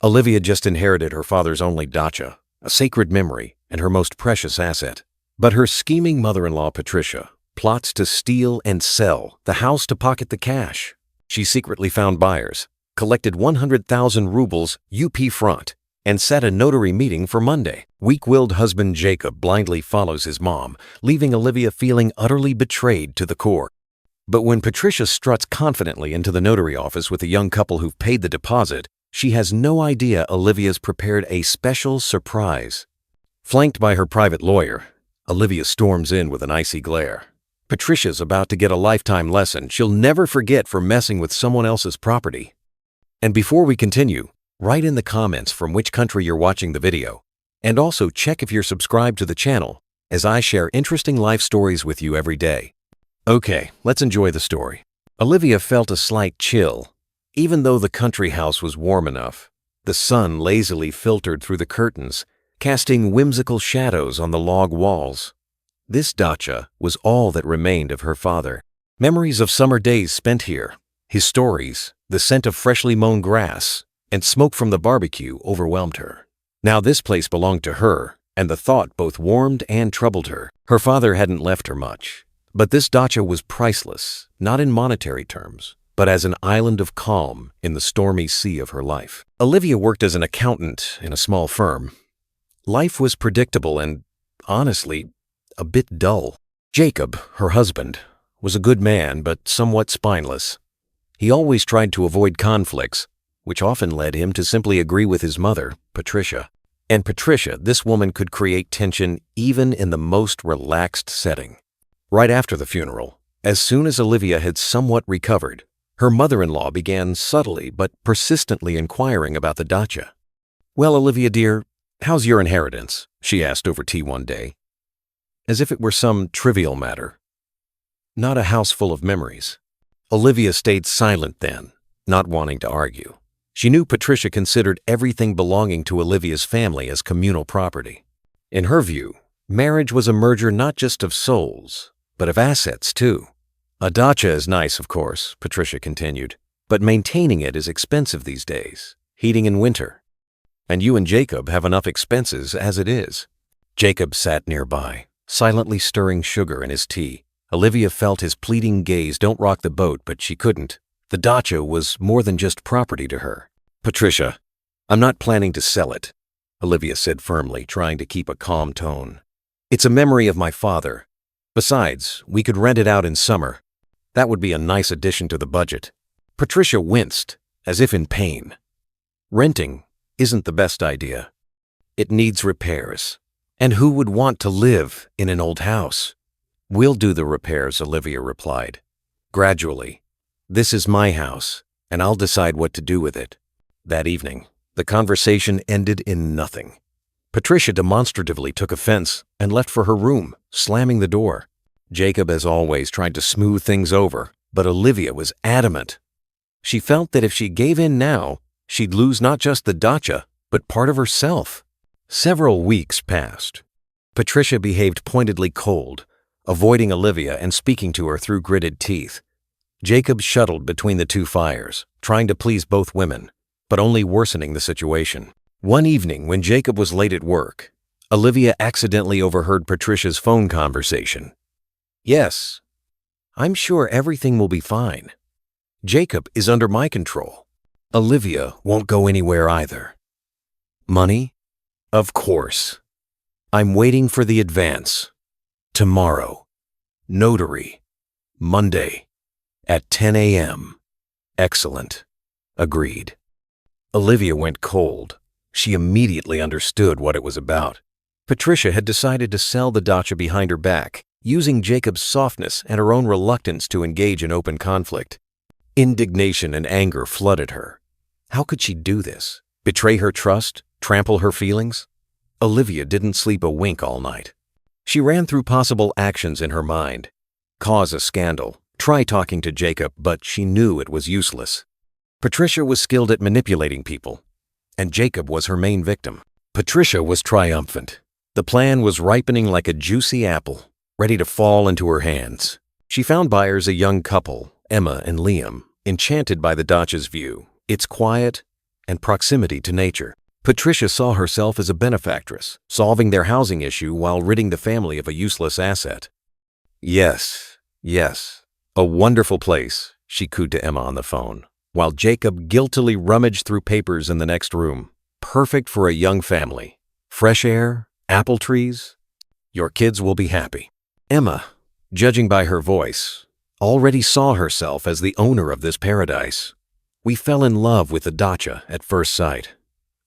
Olivia just inherited her father's only dacha, a sacred memory and her most precious asset. But her scheming mother-in-law, Patricia, plots to steal and sell the house to pocket the cash. She secretly found buyers, collected 100,000 rubles UP front, and set a notary meeting for Monday. Weak-willed husband Jacob blindly follows his mom, leaving Olivia feeling utterly betrayed to the core. But when Patricia struts confidently into the notary office with a young couple who've paid the deposit, she has no idea Olivia's prepared a special surprise. Flanked by her private lawyer, Olivia storms in with an icy glare. Patricia's about to get a lifetime lesson she'll never forget for messing with someone else's property. And before we continue, write in the comments from which country you're watching the video, and also check if you're subscribed to the channel, as I share interesting life stories with you every day. Okay, let's enjoy the story. Olivia felt a slight chill. Even though the country house was warm enough, the sun lazily filtered through the curtains, casting whimsical shadows on the log walls. This dacha was all that remained of her father. Memories of summer days spent here, his stories, the scent of freshly mown grass, and smoke from the barbecue overwhelmed her. Now this place belonged to her, and the thought both warmed and troubled her. Her father hadn't left her much, but this dacha was priceless, not in monetary terms, but as an island of calm in the stormy sea of her life. Olivia worked as an accountant in a small firm. Life was predictable and, honestly, a bit dull. Jacob, her husband, was a good man but somewhat spineless. He always tried to avoid conflicts, which often led him to simply agree with his mother, Patricia. And Patricia, this woman could create tension even in the most relaxed setting. Right after the funeral, as soon as Olivia had somewhat recovered, her mother-in-law began subtly but persistently inquiring about the dacha. "Well, Olivia dear, how's your inheritance?" she asked over tea one day, as if it were some trivial matter, not a house full of memories. Olivia stayed silent then, not wanting to argue. She knew Patricia considered everything belonging to Olivia's family as communal property. In her view, marriage was a merger not just of souls, but of assets too. "A dacha is nice, of course," Patricia continued, "but maintaining it is expensive these days, heating in winter. And you and Jacob have enough expenses as it is." Jacob sat nearby, silently stirring sugar in his tea. Olivia felt his pleading gaze. Don't rock the boat, but she couldn't. The dacha was more than just property to her. "Patricia, I'm not planning to sell it," Olivia said firmly, trying to keep a calm tone. "It's a memory of my father. Besides, we could rent it out in summer. That would be a nice addition to the budget." Patricia winced, as if in pain. Renting isn't the best idea. It needs repairs. And who would want to live in an old house? "We'll do the repairs," Olivia replied. "Gradually. This is my house, and I'll decide what to do with it." That evening, the conversation ended in nothing. Patricia demonstratively took offense and left for her room, slamming the door. Jacob, as always, tried to smooth things over, but Olivia was adamant. She felt that if she gave in now, she'd lose not just the dacha, but part of herself. Several weeks passed. Patricia behaved pointedly cold, avoiding Olivia and speaking to her through gritted teeth. Jacob shuttled between the two fires, trying to please both women, but only worsening the situation. One evening, when Jacob was late at work, Olivia accidentally overheard Patricia's phone conversation. "Yes, I'm sure everything will be fine. Jacob is under my control. Olivia won't go anywhere either. Money? Of course. I'm waiting for the advance. Tomorrow. Notary. Monday. At 10 a.m. Excellent. Agreed." Olivia went cold. She immediately understood what it was about. Patricia had decided to sell the dacha behind her back, using Jacob's softness and her own reluctance to engage in open conflict. Indignation and anger flooded her. How could she do this? Betray her trust? Trample her feelings? Olivia didn't sleep a wink all night. She ran through possible actions in her mind. Cause a scandal. Try talking to Jacob, but she knew it was useless. Patricia was skilled at manipulating people, and Jacob was her main victim. Patricia was triumphant. The plan was ripening like a juicy apple, ready to fall into her hands. She found buyers, a young couple, Emma and Liam, enchanted by the dacha's view, its quiet, and proximity to nature. Patricia saw herself as a benefactress, solving their housing issue while ridding the family of a useless asset. Yes, yes, a wonderful place, she cooed to Emma on the phone, while Jacob guiltily rummaged through papers in the next room. Perfect for a young family. Fresh air, apple trees. Your kids will be happy. Emma, judging by her voice, already saw herself as the owner of this paradise. We fell in love with the dacha at first sight.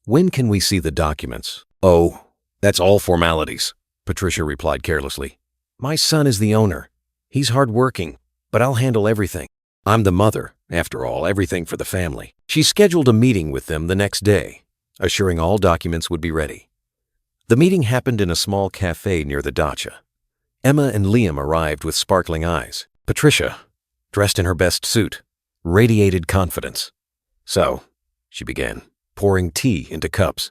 When can we see the documents? Oh, that's all formalities, Patricia replied carelessly. My son is the owner. He's hardworking, but I'll handle everything. I'm the mother, after all, everything for the family. She scheduled a meeting with them the next day, assuring all documents would be ready. The meeting happened in a small cafe near the dacha. Emma and Liam arrived with sparkling eyes. Patricia, dressed in her best suit, radiated confidence. So, she began, pouring tea into cups.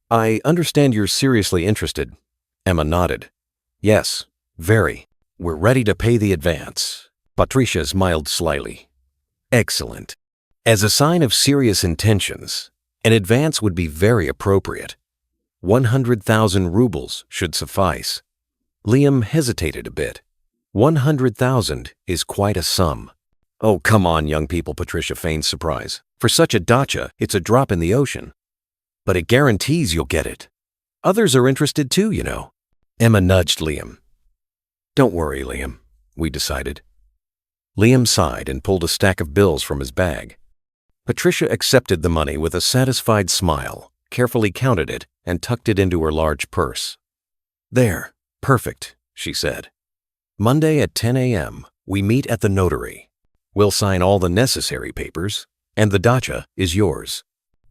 I understand you're seriously interested. Emma nodded. Yes, very. We're ready to pay the advance. Patricia smiled slyly. Excellent. As a sign of serious intentions, an advance would be very appropriate. 100,000 rubles should suffice. Liam hesitated a bit. 100,000 is quite a sum. Oh, come on, young people, Patricia feigned surprise. For such a dacha, it's a drop in the ocean. But it guarantees you'll get it. Others are interested too, you know. Emma nudged Liam. Don't worry, Liam, we decided. Liam sighed and pulled a stack of bills from his bag. Patricia accepted the money with a satisfied smile, carefully counted it, and tucked it into her large purse. There, perfect, she said. Monday at 10 a.m., we meet at the notary. We'll sign all the necessary papers, and the dacha is yours.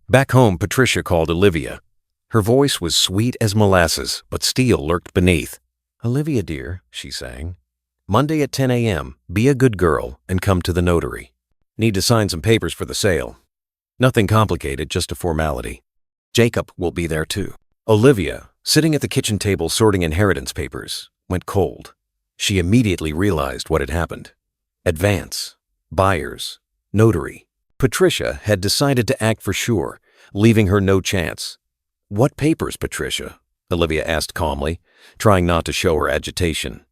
Back home, Patricia called Olivia. Her voice was sweet as molasses, but steel lurked beneath. Olivia, dear, she sang. Monday at 10 a.m., be a good girl and come to the notary. Need to sign some papers for the sale. Nothing complicated, just a formality. Jacob will be there too. Olivia, sitting at the kitchen table sorting inheritance papers, went cold. She immediately realized what had happened. Advance, buyers, notary. Patricia had decided to act for sure, leaving her no chance. What papers, Patricia? Olivia asked calmly, trying not to show her agitation.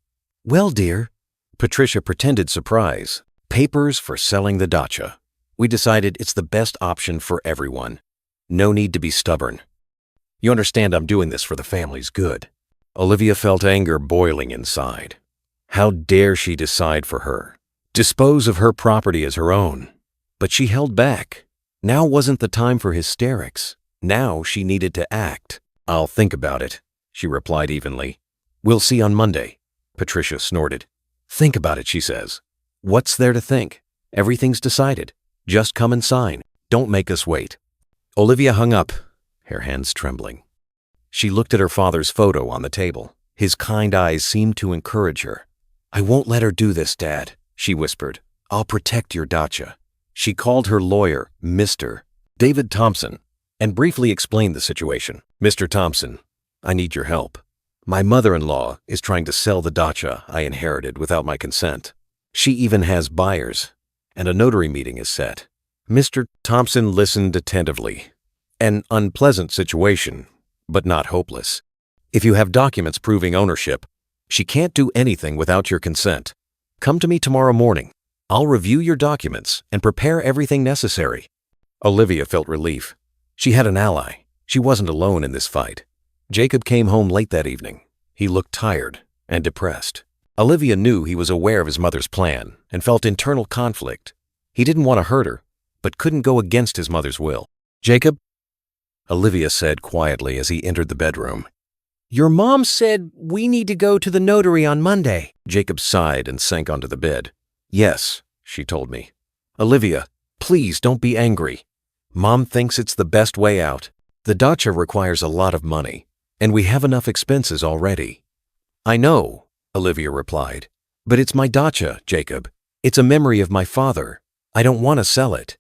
Well, dear, Patricia pretended surprise. Papers for selling the dacha. We decided it's the best option for everyone. No need to be stubborn. You understand I'm doing this for the family's good. Olivia felt anger boiling inside. How dare she decide for her? Dispose of her property as her own. But she held back. Now wasn't the time for hysterics. Now she needed to act. I'll think about it, she replied evenly. We'll see on Monday. Patricia snorted. Think about it, she says. What's there to think? Everything's decided. Just come and sign. Don't make us wait. Olivia hung up, her hands trembling. She looked at her father's photo on the table. His kind eyes seemed to encourage her. I won't let her do this, Dad, she whispered. I'll protect your dacha. She called her lawyer, Mr. David Thompson, and briefly explained the situation. Mr. Thompson, I need your help. My mother-in-law is trying to sell the dacha I inherited without my consent. She even has buyers, and a notary meeting is set. Mr. Thompson listened attentively. An unpleasant situation, but not hopeless. If you have documents proving ownership, she can't do anything without your consent. Come to me tomorrow morning. I'll review your documents and prepare everything necessary. Olivia felt relief. She had an ally. She wasn't alone in this fight. Jacob came home late that evening. He looked tired and depressed. Olivia knew he was aware of his mother's plan and felt internal conflict. He didn't want to hurt her, but couldn't go against his mother's will. Jacob, Olivia said quietly as he entered the bedroom. Your mom said we need to go to the notary on Monday. Jacob sighed and sank onto the bed. Yes, she told me. Olivia, please don't be angry. Mom thinks it's the best way out. The dacha requires a lot of money, and we have enough expenses already. I know, Olivia replied. But it's my dacha, Jacob. It's a memory of my father. I don't want to sell it.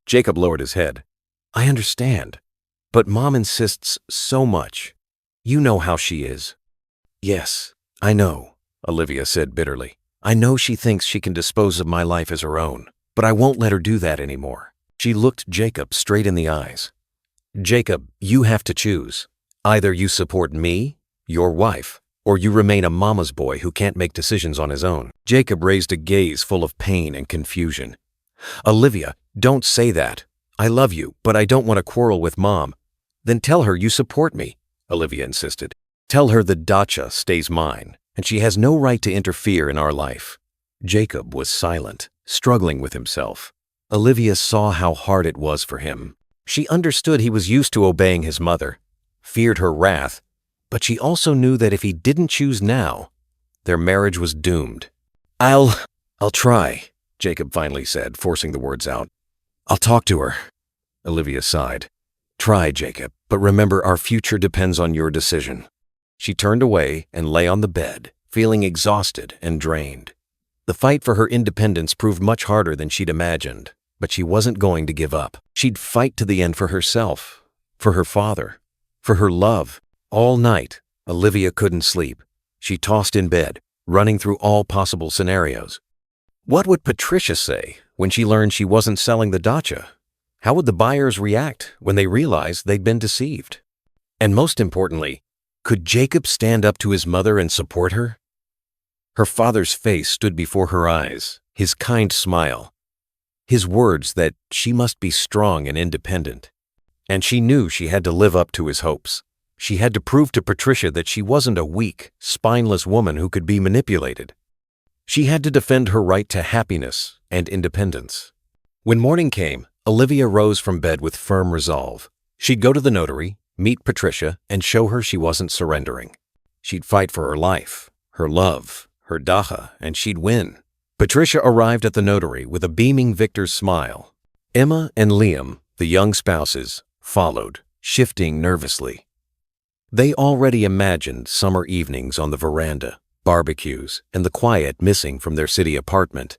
Jacob lowered his head. I understand, but Mom insists so much. You know how she is. Yes, I know, Olivia said bitterly. I know she thinks she can dispose of my life as her own, but I won't let her do that anymore. She looked Jacob straight in the eyes. Jacob, you have to choose. Either you support me, your wife, or you remain a mama's boy who can't make decisions on his own. Jacob raised a gaze full of pain and confusion. Olivia, don't say that. I love you, but I don't want to quarrel with Mom. Then tell her you support me, Olivia insisted. Tell her the dacha stays mine, and she has no right to interfere in our life. Jacob was silent, struggling with himself. Olivia saw how hard it was for him. She understood he was used to obeying his mother, feared her wrath, but she also knew that if he didn't choose now, their marriage was doomed. I'll try, Jacob finally said, forcing the words out. I'll talk to her. Olivia sighed. Try, Jacob, but remember our future depends on your decision. She turned away and lay on the bed, feeling exhausted and drained. The fight for her independence proved much harder than she'd imagined, but she wasn't going to give up. She'd fight to the end for herself, for her father, for her love. All night, Olivia couldn't sleep. She tossed in bed, running through all possible scenarios. What would Patricia say when she learned she wasn't selling the dacha? How would the buyers react when they realized they'd been deceived? And most importantly, could Jacob stand up to his mother and support her? Her father's face stood before her eyes, his kind smile, his words that she must be strong and independent. And she knew she had to live up to his hopes. She had to prove to Patricia that she wasn't a weak, spineless woman who could be manipulated. She had to defend her right to happiness and independence. When morning came, Olivia rose from bed with firm resolve. She'd go to the notary, meet Patricia, and show her she wasn't surrendering. She'd fight for her life, her love, her dacha, and she'd win. Patricia arrived at the notary with a beaming victor's smile. Emma and Liam, the young spouses, followed, shifting nervously. They already imagined summer evenings on the veranda, barbecues, and the quiet missing from their city apartment.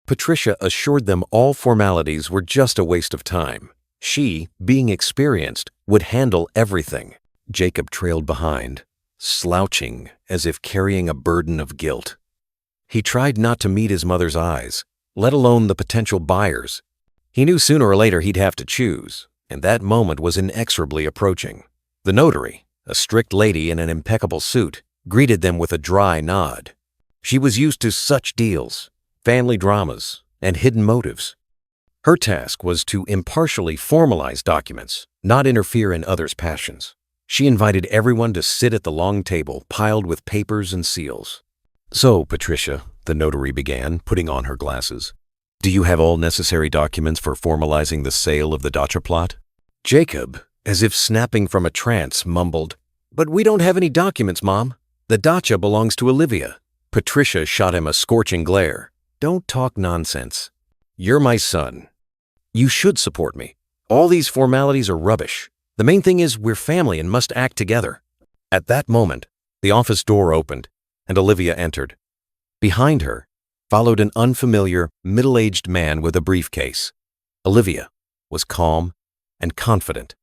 Patricia assured them all formalities were just a waste of time. She, being experienced, would handle everything. Jacob trailed behind, slouching as if carrying a burden of guilt. He tried not to meet his mother's eyes, let alone the potential buyers. He knew sooner or later he'd have to choose, and that moment was inexorably approaching. The notary, a strict lady in an impeccable suit, greeted them with a dry nod. She was used to such deals, family dramas, and hidden motives. Her task was to impartially formalize documents, not interfere in others' passions. She invited everyone to sit at the long table piled with papers and seals. So, Patricia, the notary began, putting on her glasses, do you have all necessary documents for formalizing the sale of the dacha plot? Jacob, as if snapping from a trance, mumbled, But we don't have any documents, Mom. The dacha belongs to Olivia. Patricia shot him a scorching glare. Don't talk nonsense. You're my son. You should support me. All these formalities are rubbish. The main thing is we're family and must act together. At that moment, the office door opened, and Olivia entered. Behind her followed an unfamiliar, middle-aged man with a briefcase. Olivia was calm and confident,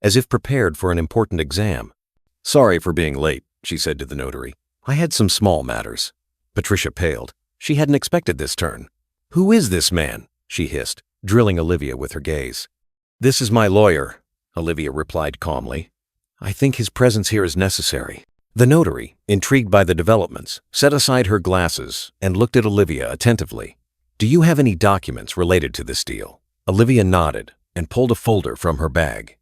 as if prepared for an important exam. Sorry for being late, she said to the notary. I had some small matters. Patricia paled. She hadn't expected this turn. Who is this man? She hissed, drilling Olivia with her gaze. This is my lawyer, Olivia replied calmly. I think his presence here is necessary. The notary, intrigued by the developments, set aside her glasses and looked at Olivia attentively. Do you have any documents related to this deal? Olivia nodded and pulled a folder from her bag.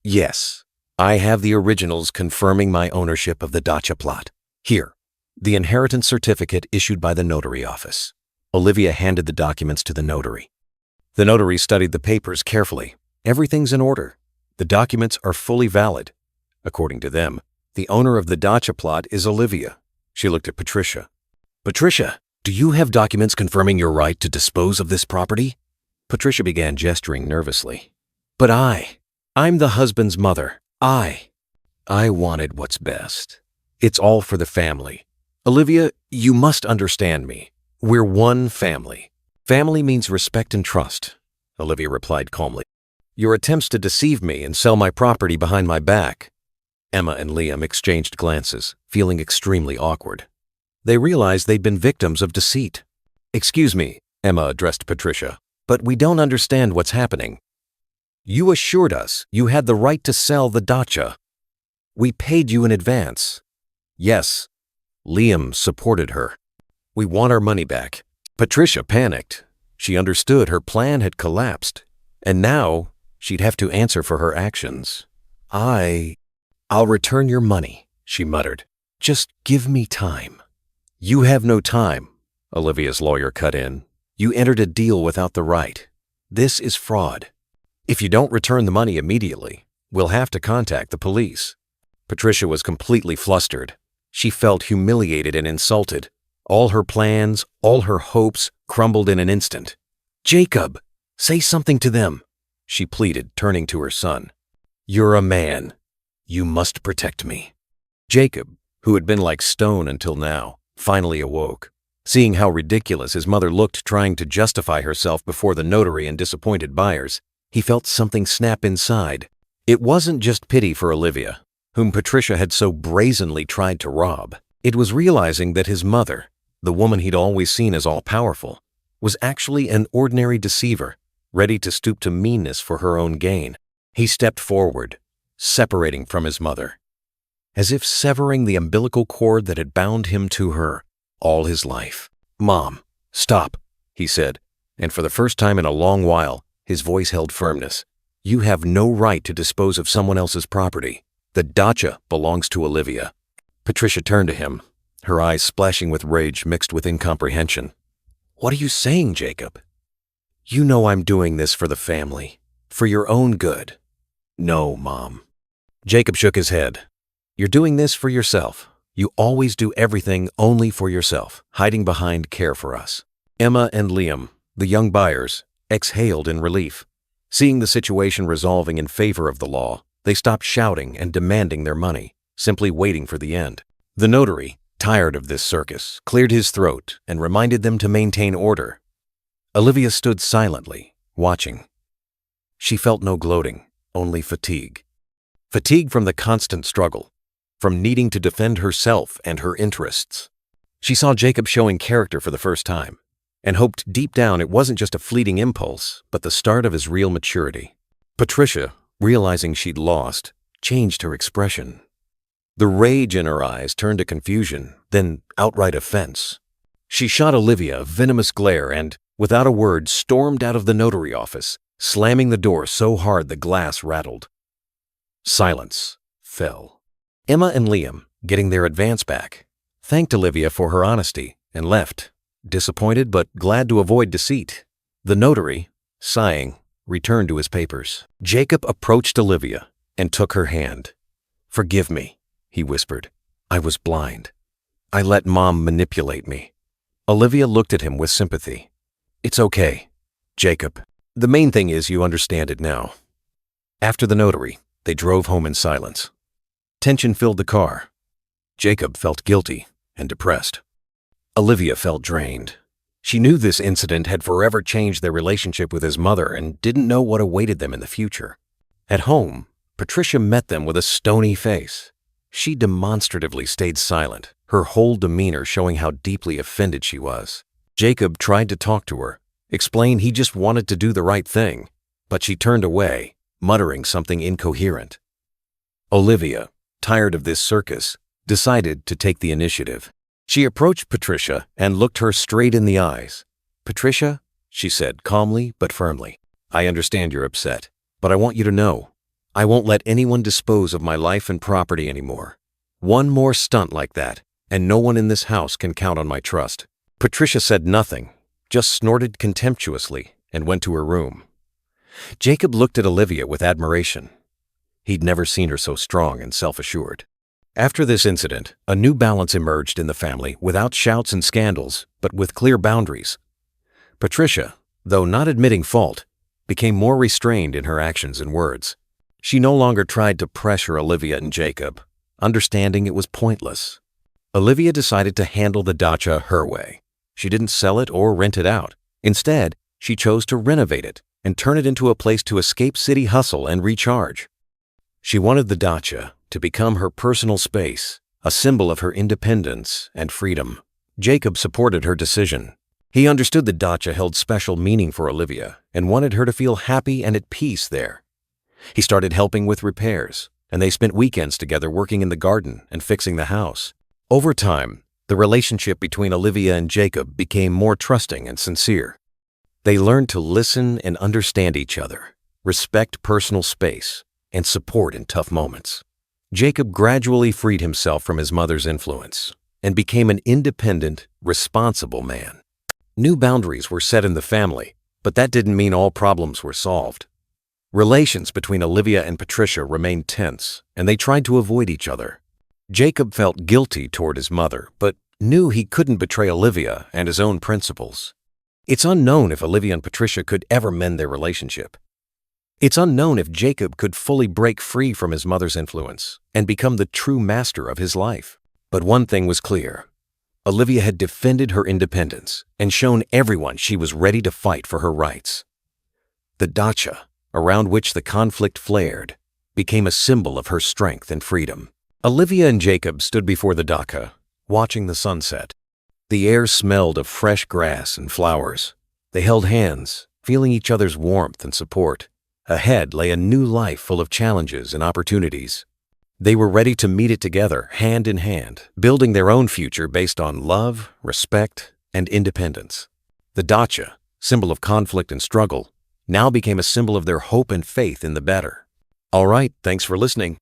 Yes, I have the originals confirming my ownership of the dacha plot. Here, the inheritance certificate issued by the notary office. Olivia handed the documents to the notary. The notary studied the papers carefully. Everything's in order. The documents are fully valid. According to them, the owner of the dacha plot is Olivia. She looked at Patricia. Patricia, do you have documents confirming your right to dispose of this property? Patricia began gesturing nervously. But I'm the husband's mother. I wanted what's best. It's all for the family. Olivia, you must understand me. We're one family. Family means respect and trust, Olivia replied calmly. Your attempts to deceive me and sell my property behind my back. Emma and Liam exchanged glances, feeling extremely awkward. They realized they'd been victims of deceit. Excuse me, Emma addressed Patricia, but we don't understand what's happening. You assured us you had the right to sell the dacha. We paid you in advance. Yes, Liam supported her. We want our money back. Patricia panicked. She understood her plan had collapsed, and now she'd have to answer for her actions. I'll return your money, she muttered. Just give me time. You have no time, Olivia's lawyer cut in. You entered a deal without the right. This is fraud. If you don't return the money immediately, we'll have to contact the police. Patricia was completely flustered. She felt humiliated and insulted. All her plans, all her hopes crumbled in an instant. Jacob, say something to them, she pleaded, turning to her son. You're a man. You must protect me. Jacob, who had been like stone until now, finally awoke. Seeing how ridiculous his mother looked trying to justify herself before the notary and disappointed buyers, he felt something snap inside. It wasn't just pity for Olivia, whom Patricia had so brazenly tried to rob. It was realizing that his mother, the woman he'd always seen as all-powerful, was actually an ordinary deceiver, ready to stoop to meanness for her own gain. He stepped forward, separating from his mother, as if severing the umbilical cord that had bound him to her all his life. Mom, stop, he said, and for the first time in a long while, his voice held firmness. You have no right to dispose of someone else's property. The dacha belongs to Olivia. Patricia turned to him, her eyes splashing with rage mixed with incomprehension. What are you saying, Jacob? You know I'm doing this for the family, for your own good. No, Mom. Jacob shook his head. You're doing this for yourself. You always do everything only for yourself, hiding behind care for us. Emma and Liam, the young buyers, exhaled in relief. Seeing the situation resolving in favor of the law, they stopped shouting and demanding their money, simply waiting for the end. The notary, tired of this circus, cleared his throat and reminded them to maintain order. Olivia stood silently, watching. She felt no gloating, only fatigue. Fatigue from the constant struggle, from needing to defend herself and her interests. She saw Jacob showing character for the first time, and hoped deep down it wasn't just a fleeting impulse, but the start of his real maturity. Patricia, realizing she'd lost, changed her expression. The rage in her eyes turned to confusion, then outright offense. She shot Olivia a venomous glare and, without a word, stormed out of the notary office, slamming the door so hard the glass rattled. Silence fell. Emma and Liam, getting their advance back, thanked Olivia for her honesty and left, disappointed but glad to avoid deceit. The notary, sighing, returned to his papers. Jacob approached Olivia and took her hand. Forgive me, he whispered. I was blind. I let Mom manipulate me. Olivia looked at him with sympathy. It's okay, Jacob. The main thing is you understand it now. After the notary, they drove home in silence. Tension filled the car. Jacob felt guilty and depressed. Olivia felt drained. She knew this incident had forever changed their relationship with his mother and didn't know what awaited them in the future. At home, Patricia met them with a stony face. She demonstratively stayed silent, her whole demeanor showing how deeply offended she was. Jacob tried to talk to her, explain he just wanted to do the right thing, but she turned away, muttering something incoherent. Olivia, tired of this circus, decided to take the initiative. She approached Patricia and looked her straight in the eyes. Patricia, she said calmly but firmly, I understand you're upset, but I want you to know, I won't let anyone dispose of my life and property anymore. One more stunt like that, and no one in this house can count on my trust. Patricia said nothing, just snorted contemptuously and went to her room. Jacob looked at Olivia with admiration. He'd never seen her so strong and self-assured. After this incident, a new balance emerged in the family without shouts and scandals, but with clear boundaries. Patricia, though not admitting fault, became more restrained in her actions and words. She no longer tried to pressure Olivia and Jacob, understanding it was pointless. Olivia decided to handle the dacha her way. She didn't sell it or rent it out. Instead, she chose to renovate it and turn it into a place to escape city hustle and recharge. She wanted the dacha to become her personal space, a symbol of her independence and freedom. Jacob supported her decision. He understood the dacha held special meaning for Olivia and wanted her to feel happy and at peace there. He started helping with repairs, and they spent weekends together working in the garden and fixing the house. Over time, the relationship between Olivia and Jacob became more trusting and sincere. They learned to listen and understand each other, respect personal space, and support in tough moments. Jacob gradually freed himself from his mother's influence and became an independent, responsible man. New boundaries were set in the family, but that didn't mean all problems were solved. Relations between Olivia and Patricia remained tense, and they tried to avoid each other. Jacob felt guilty toward his mother, but knew he couldn't betray Olivia and his own principles. It's unknown if Olivia and Patricia could ever mend their relationship. It's unknown if Jacob could fully break free from his mother's influence and become the true master of his life. But one thing was clear. Olivia had defended her independence and shown everyone she was ready to fight for her rights. The dacha, around which the conflict flared, became a symbol of her strength and freedom. Olivia and Jacob stood before the dacha, watching the sunset. The air smelled of fresh grass and flowers. They held hands, feeling each other's warmth and support. Ahead lay a new life full of challenges and opportunities. They were ready to meet it together, hand in hand, building their own future based on love, respect, and independence. The dacha, symbol of conflict and struggle, now became a symbol of their hope and faith in the better. All right, thanks for listening.